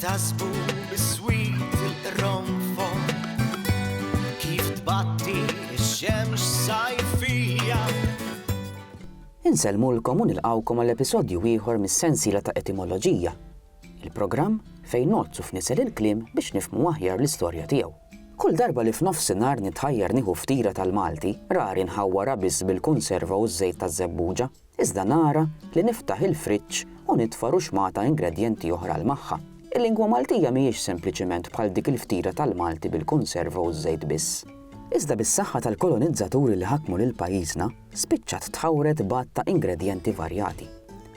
tasbu bis-swit il-ronfon kif tbatti x-xemx sajfija. Insellmulkom u nilqawkom għall-episodju ieħor mis-sensiela ta' etimoloġija, il-programm fejn nozzu f'nisel il-kliem biex nifhmu aħjar l-istorja tiegħu. Kull darba li f'nofsinhar nitħajjar nieħu ftira tal-Malti, rari nħawwara biss bil-kunserva u ż-żejt taż-żebbuġa, iżda nara li niftaħ il-friġġ u nitfa' ruxmata ingredjenti oħra l magħha. Il-lingwa Maltija mhijiex sempliċement bħal dik il-ftira tal-Malti bil-kunserva u ż-żejt biss. Iżda bis-saħħa tal-kolonizzaturi li ħakmu lil pajjiżna, spiċċat tħawret bat ta' ingredjenti varjati.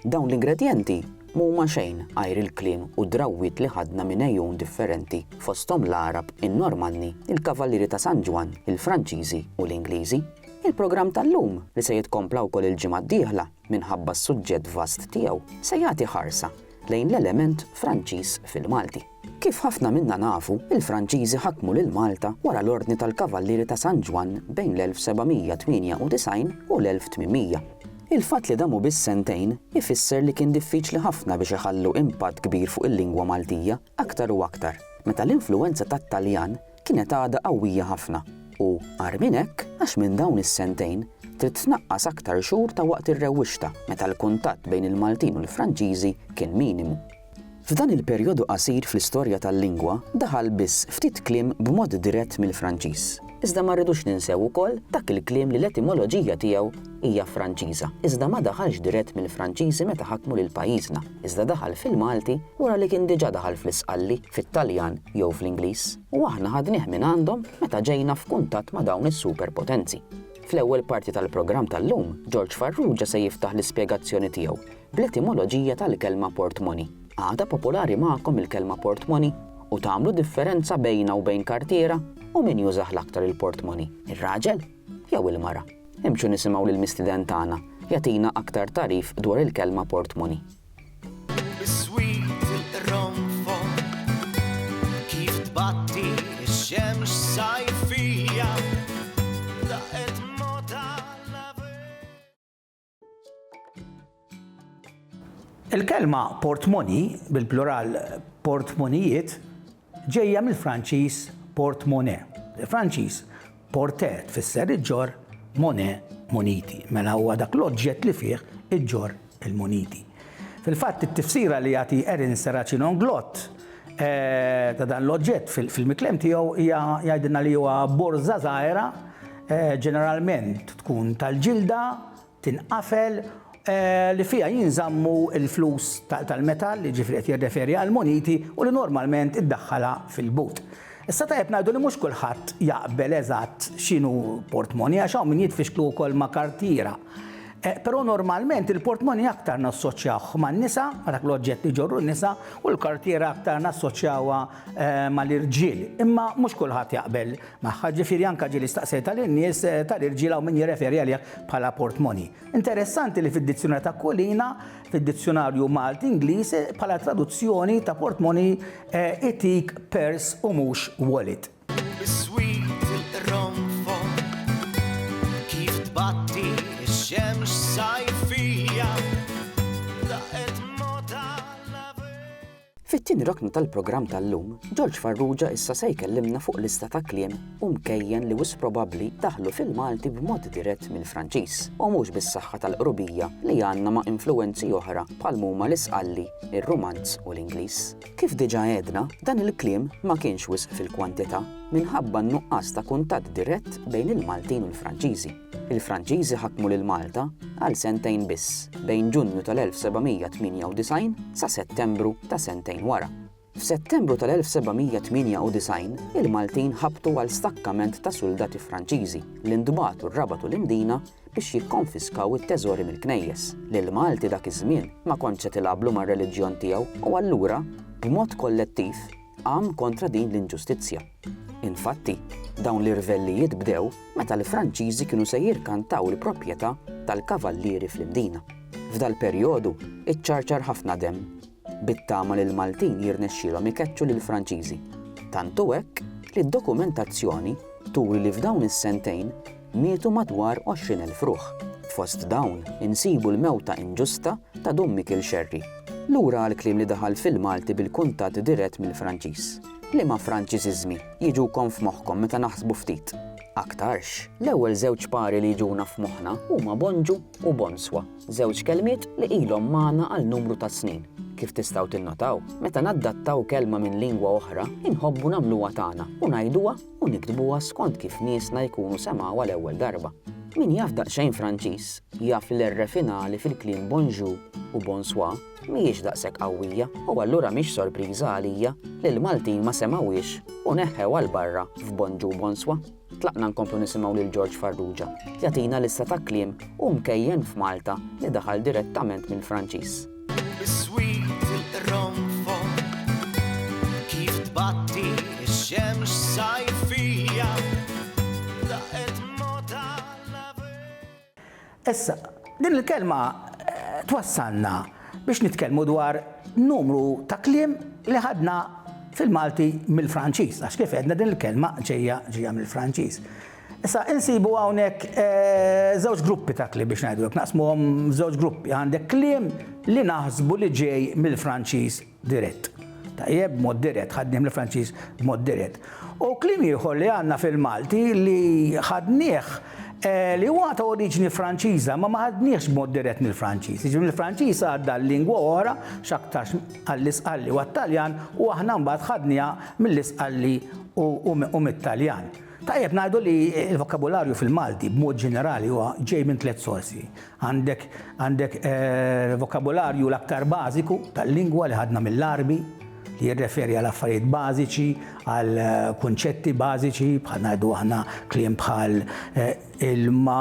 Dawn l-ingredjenti mhuma xejn għajr il-kliem u drawwiet li ħadna minn ejjun differenti fosthom l-Arab, in-Normanni, il-Kavallieri ta' San Ġwan, il-Franċiżi u l-Ingliżi. Il-programm tal-lum li se jitkompla wkoll il-ġimgħa d-dieħla minħabba s-suġġett vast tiegħu se jagħti ħarsa lejn l-element Franċiż fil-Malti. Kif ħafna minna nafu, il-Franċiżi ħakmu lil Malta wara l-Ordni tal-Kavallieri ta' San Ġwan bejn l-1798 u l-1800. Il-fatt li damu biss sentejn ifisser li kien diffiċli ħafna biex iħallu impatt kbir fuq il-lingwa Maltija aktar u aktar, meta l-influwenza tat-Taljan kienet għadha qawwija ħafna u għar minn hekk għax minn dawn is-sentejn trid tnaqqas aktar xhur ta' waqt ir-rewwixta meta l-kuntatt bejn il-Maltin u l-Franċiżi kien minimu. F'dan il-perjodu qasir fl-istorja tal-lingwa daħal biss ftit kliem b'mod dirett mill-Franċiż. Iżda ma rridux ninsew ukoll dak il-kliem li l-etimoloġija tiegħu hija Franċiża. Iżda ma daħalx dirett mill-Franċiżi meta ħakmu lil pajjiżna, iżda daħal fil-Malti wara li kien diġà daħal fl-Isqalli, fit-Taljan jew fl-Ingliż u aħna ħadnieh minn għandhom meta ġejna f'kuntatt ma' dawn is-superpotenzi. Fl-ewwel parti tal-programm tal-lum, George Farrugia se jiftaħ l-ispjegazzjoni tiegħu bl-etimoloġija tal-kelma portmoney. Għada popolari magħkom il-kelma portmoney u tagħmlu differenza bejna u bejn kartiera u min jużah l-aktar il-portmoney, ir-raġel jew il-mara. Imxu nisimgħu lill-mistiden tagħna jagħtina aktar tarif dwar il-kelma portmoney. Bis-swit il-ronfon kif tbatti x-xemx sajfija. Il-kelma portmoney, bil-plural portmonijiet, ġejja mill-Franċiż portmonnaie. Il-Franċiż portet tfisser iġġor, monnaie moniti, mela huwa dak l-oġġett li fih iġġor il-moniti. Fil-fatt it-tifsira li jagħti Erin Seracinon-Glott ta' dan l-oġġett fil-miklem tiegħu hija jgħidilna li huwa borża żgħira, ġeneralment tkun tal-ġilda, tinqafel li fija jinżammu il-flus tal-metall li ġifri qed jirreferi għal moniti u li normalment iddaħħala fil-but. Issa tajjeb ngħidu li mhux kulħadd jaqbel eżatt x'inhu portmoney għax hawn min jitfixklu wkoll ma' kartiera. Però normalment il-portmoney aktar nassoċjawh man-nisa, ma' dak l-oġġett li ġorru n-nisa, u l-kartiera aktar nassoċjawha mal-irġiel. Imma mhux kulħadd jaqbel magħha, ġifieri anke ġieli staqsejta lin-nies tal-irġiel hawn min jirreferi għalih bħala portmoney. Interessanti li fid-dizzjonarju ta' Kullina, fid-dizzjonarju Malti-Ingliż bħala traduzzjoni ta' portmoney itik purse u mhux wallet. Bis-swit il-ronfon kif tbatti x-xemx sajfija. Fit-tieni rokna tal-programm tal-lum, George Farrugia issa se jkellimna fuq lista ta' kliem u mkejjen li wis probabbli daħlu fil-Malti b'mod dirett mill-Franċiż u mhux bis-saħħa tal-qrubija li għandna ma' influwenzi oħra bħal huma l-Isqalli, ir-Rumanz u l-Ingliż. Kif diġà għedna, dan il-kliem ma kienx wisq fil-kwantità minħabba n-nuqqas ta' kuntatt dirett bejn il-Maltin u l-Franċiżi. Il-Franċiżi ħakmu lil Malta għal sentejn biss bejn Ġunju tal-1798 sa Settembru ta' sentejn wara. F'Settembru tal-1798 il-Maltin ħabtu għal stakkament ta' soldati Franċiżi li ndbagħtu rrabatu l-imdina biex jikkonfiskaw it-teżori mill-knejjes. Lil-Malti dak iż-żmien ma kontx qed ilagħblu mar-reliġjon tiegħu u allura b'mod kollettiv qam kontra din l-inġustizzja. Infatti, dawn l-irvellijiet bdew meta l-Franċiżi kienu se jirkantaw il-proprjetà tal-kavallieri fl-imdina. F'dal-perjodu iċċarċar ħafna demm bit-tama li l-Maltin jirnexxielhom ikeċċu lill-Franċiżi. Tantu hekk li d-dokumentazzjoni turi li f'dawn is-sentejn mietu madwar 20,000 ruħ. Fost dawn insibu l-mewta inġusta ta' Dom Michael Sherry, Lura għall-kliem li daħal fil-Malti bil-kuntatt dirett mill-Franċiż. Liema Franċiżiżmi jiġukom f'moħħkom meta naħsbu ftit? Aktarx, l-ewwel żewġ pari li jiġuna f'moħħna huma bonġu u bonswa, żewġ kelmiet li ilhom magħna għal numru ta' snin. Kif tistgħu tinnotaw, meta naddattaw kelma minn lingwa oħra, inħobbu nagħmluha tagħna u ngħiduha u nikdbuha skont kif niesna jkunu semgħuha l-ewwel darba. Min jaf daqsxejn Franċiż jaf l-R finali fil-kliem bonjour u bonsoir mhijiex daqshekk qawwija u allura mhix sorpriża għalija li l-Maltin ma semgħuhiex u neħħew għal barra f'bonjour bonsoir. Tlaqna nkomplu nisimgħu lil George Farrugia jagħtina lista ta' kliem u mkejjen f'Malta li daħal direttament mill-Franċiż. Bis-sweet il-ronfon kif tbatti x-xemx sajfija daqet moda Issa, din il-kelma twassalna biex nitkellmu dwar numru ta' kliem li ħadna fil-Malti mill-Franċiż, għax kif għedna din il-kelma ġejja mill-Franċiż. Issa, insibu hawnhekk żewġ gruppi ta' kliem biex ngħidu naqsmuhom żewġ gruppi. Għandek kliem li naħsbu li ġej mill-Franċiż dirett. Tajjeb b'mod dirett, ħadnieh mill-Franċiż b'mod dirett. U kliem ieħor li għandna fil-Malti li ħadnieh li huwa ta' oriġini Franċiża ma ħadniex b'mod dirett mill-Franċiż. Jiġri mill-Franċiż għadda l-lingwa oħra x'aktarx għall-Isqalli u għat-Taljan u aħna mbagħad ħadniha mill-Isqalli u mit-Taljan. Tajjeb ngħidu li l-vokabularju fil-Malti b'mod ġenerali huwa ġej minn tliet sorsi. Għandek vokabularju l-aktar bażiku tal-lingwa li ħadna mill-Arbi li jirreferi għal affarijiet bażiċi, għal kunċetti bażiċi, bħal ngħidu aħna kliem bħal ilma,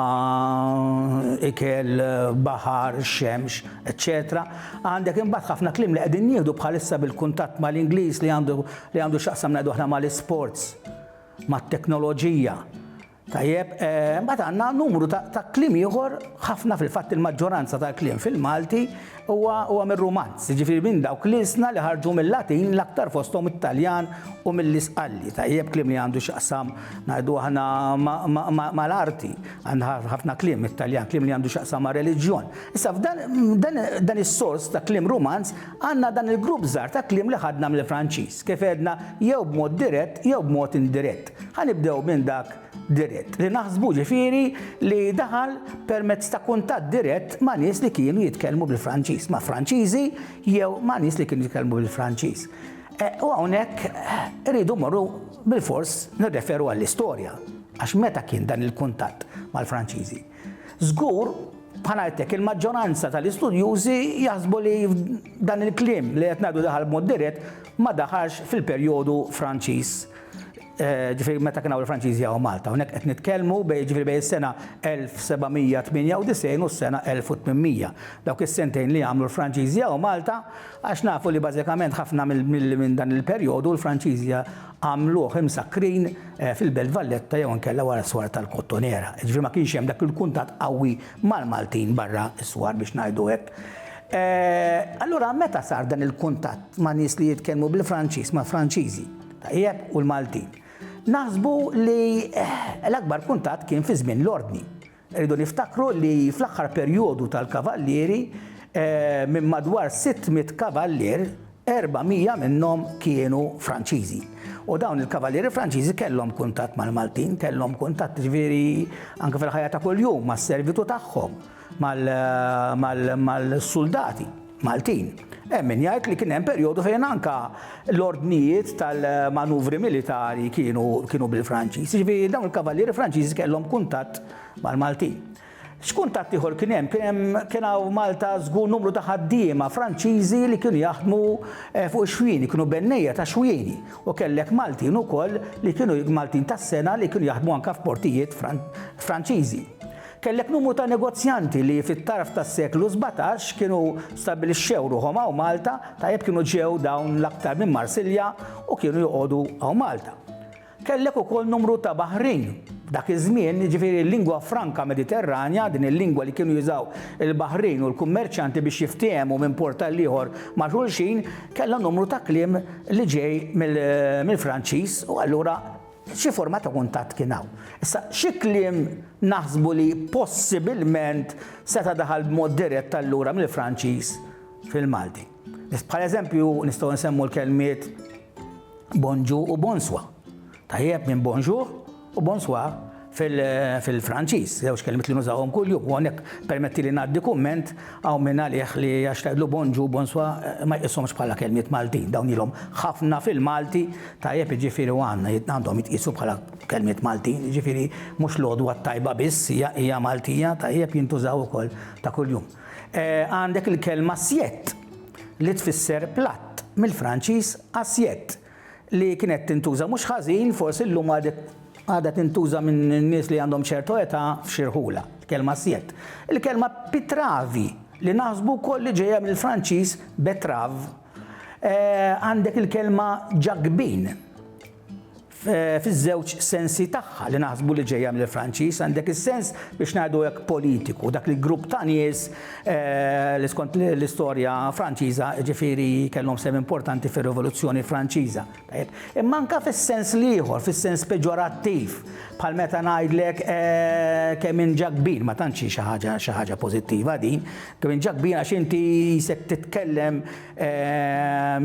ikel, baħar, xemx, etc. Għandek imbagħad ħafna kliem li qegħdin nieħdu bħalissa bil-kuntatt mal-Ingliż li għandu x'aqsam ngħidu aħna mal-isports, mat-teknoloġija. Tajjeb, mbagħad għandna numru ta' kliem ieħor ħafna fil-fatt il-maġġoranza ta' kliem fil-Malti huwa mir-Rumanz. Jiġifieri minn dawk l-isna li ħarġu mill-Latin l-aktar fosthom it-Taljan u mill-Isqalli. Tajjeb kliem li għandu x'aqsam ngħidu aħna mal-arti. Għandna ħafna kliem it-Taljan, kliem li għandu x'aqsam ma' reliġjon. Issa f'dan is-sors ta' kliem Rumanz għandna dan il-grupp żgħar ta' kliem li ħadna mill-Franċiż. Kif għedna jew b'mod dirett jew b'mod indirett. Ħanibdew minn dak dirett. Li naħsbu ġifieri li daħal permezz ta' kuntatt dirett ma' nies li kienu jitkellmu bil-Franċiż, ma' Franċiżi jew ma' nies li kienu jitkellmu bil-Franċiż. U hawnhekk irridu morru bil-fors nirreferu għall-istorja għax meta kien dan il-kuntatt mal-Franċiżi. Żgur bħalajtek il-maġġoranza tal-istudjużi jaħsbu li dan il-kliem li qed ngħidu daħal b'mod dirett ma daħalx fil-perjodu Franċiż. Ġifieri meta kien hawn il-Franċiżi u Malta, hawnhekk qed nitkellmu ġifieri bejn is-sena 1798 u s-sena 1800. Dawk is-sentejn li għamlu l-Franċiżi u Malta għax nafu li bażikament ħafna minn dan il-perjodu l-Franċiżi għamluh imsakrin fil-Belt Valletta jew inkella wara s-swar tal-Kottonera. Ġifieri ma kienx hemm dak il-kuntatt qawwi mal-Maltin barra s-swar biex ngħidu hekk. Allura meta sar dan il-kuntatt ma' nies li jitkellmu bil-Franċiż ma' Franċiżi tajjeb u l-Maltin. Naħsbu li l-akbar kuntatt kien fi żmien l-ordni. Rridu niftakru li fl-aħħar perjodu tal-kavallieri minn madwar 600 kavallier 400 minnhom kienu Franċiżi. U dawn il-kavallieri Franċiżi kellhom kuntatt mal-Maltin, kellhom kuntatt ġifieri anke fil-ħajja ta' kuljum mas-servitu tagħhom mal-soldati Maltin. Min jgħid li kien hemm perjodu fejn anke l-ordnijiet tal-manuvri militari kienu bil-Franċiż. Ġifieri dawn il-kavallieri Franċiżi kellhom kuntatt mal-Maltin. X'kuntatt ieħor kien hemm? Kien hawn Malta żgur numru ta' ħaddiema Franċiżi li kienu jaħdmu fuq ix-xwieni, kienu bennejja ta' xwieni. U kellek Maltin ukoll li kienu Maltin tas-sena li kienu jaħdmu anke f'portijiet Franċiżi. Kellek numru ta' negozjanti li fit-tarf tas-seklu 17 kienu stabbilixxew ruħhom hawn Malta, tajjeb kienu ġew dawn l-aktar minn Marsilja u kienu joqogħdu hawn Malta. Kellek ukoll numru ta' Baħrin. Dak iż-żmien jiġifieri l-lingwa franka Mediterranja, din il-lingwa li kienu jużaw il-Baħrin u l-kummerċanti biex jiftehmu minn port tal ieħor ma' xulxin, kellha numru ta' kliem li ġej mill-Franċiż u allura xi forma ta' kuntatt kien hawn. Issa xi kliem naħsbu li possibilment seta' daħal b'mod dirett allura mill-Franċiż fil-Malti. Bħal eżempju nistgħu nsemmu l-kelmiet bonjour u bonsoir. Tajjeb minn bonjour u bonsoir fil-Franċiż, żewġ kelmiet li nużawhom kuljum, u hawnhekk permetti li ngħaddi kumment hawn minn għalih li għax tgħidlu bonjour bonsoir ma jqishomx bħala kelmiet Maltin, dawn ilhom ħafna fil-Malti tajjeb jiġifieri għandhom jitqisu bħala kelmiet Maltin, jiġifieri mhux l-għodwa tajba biss hija Maltija tajjeb jintużaw ukoll ta' kuljum. Għandek il-kelma assiette li tfisser platt mill-Franċiż assiette li kienet tintuża mhux ħażin forsi llum għadha tintuża minn nies li għandhom ċertu età f'xirħula, kelma assiette. Il-kelma pitravi li naħsbu wkoll li ġejja mill-Franċiż betrav. Għandek il-kelma ġagbin fiż-żewġ sensi tagħha li naħsbu li ġejja mill-Franċiż, għandek is-sens biex ngħidu hekk politiku, dak li grupp ta' nies li skont l-istorja Franċiża ġifieri kellhom sem importanti fir-Rivoluzzjoni Franċiża. Imma anke fis-sens ieħor, fis-sens peġorattiv, bħal meta ngħidlek kemm inġagbin, ma tantx xi ħaġa pożittiva din, kemm inġagbin għax inti jsek titkellem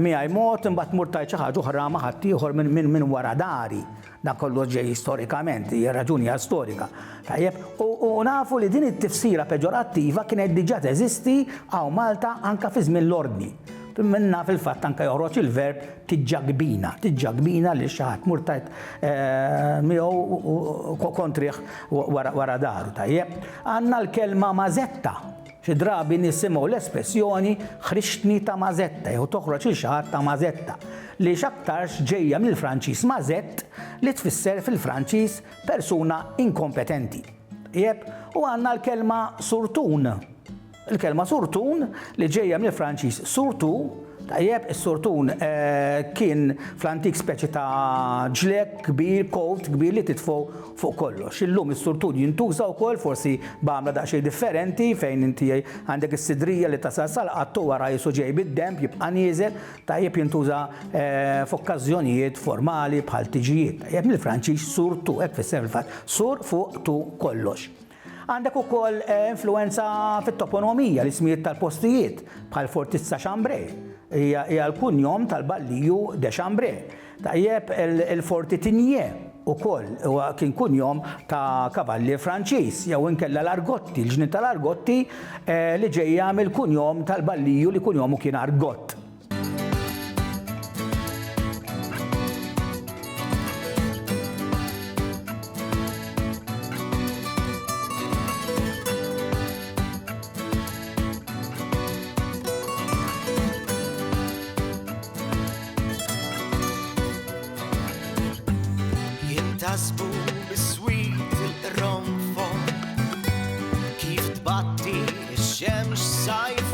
miegħi mod imbagħad mur tajt xi ħaġa oħra ma' ħadd ieħor minn wara dar. Dan kollu ġej storikament, hija raġuni storika. Tajjeb, u nafu li din it-tifsira peġorattiva kienet diġà teżisti hawn Malta anke fi żmien l-ordni. Minna fil-fatt anke joħroġ il-verb tiġġagbina li xi ħadd mur tajt miegħu kontrih wara daru. Tajjeb, għandna l-kelma mażetta. Xi drabi nisimgħu l-espressjoni ħrixtni ta' mażetta jew toħroġ il xi ħadd ta' mażetta li x'aktarx ġejja mill-Franċiż mażett li tfisser fil-Franċiż persuna inkompetenti. U għandna l-kelma surtun. Il-kelma surtun li ġejja mill-Franċiż surtu, tajjeb is-surtun kien fl-antik speċi ta' ġlek kbir, kolt kbir li titfgħu fuq kollox. Illum is-surtun jintuża wkoll forsi b'għamla daqsxejn differenti fejn inti għandek is-sidrija li tasal salqattu wara jisu ġej bid-demp jibqa' nieżel, tajjeb jintuża f'okkażjonijiet formali bħal tiġijiet. Tajjeb mill-Franċiż surtu, hekk fisser fil-fatt sur fuq tu kollox. Għandek ukoll influenza fit-toponomija l-ismijiet tal-postijiet bħal Fortizza Chambray. Hija l-kunjom tal-Balliju de Chambray. Tajjeb il-Forti Tigné ukoll huwa kien kunjom ta' kavallier Franċiż jew inkella l-Argotti, l-ġnien tal-Argotti li ġejja mill-kunjom tal-Balliju li kunjomu kien Argott. Tasbu bis-swit il-ronfon kif tbatti x-xemx sajf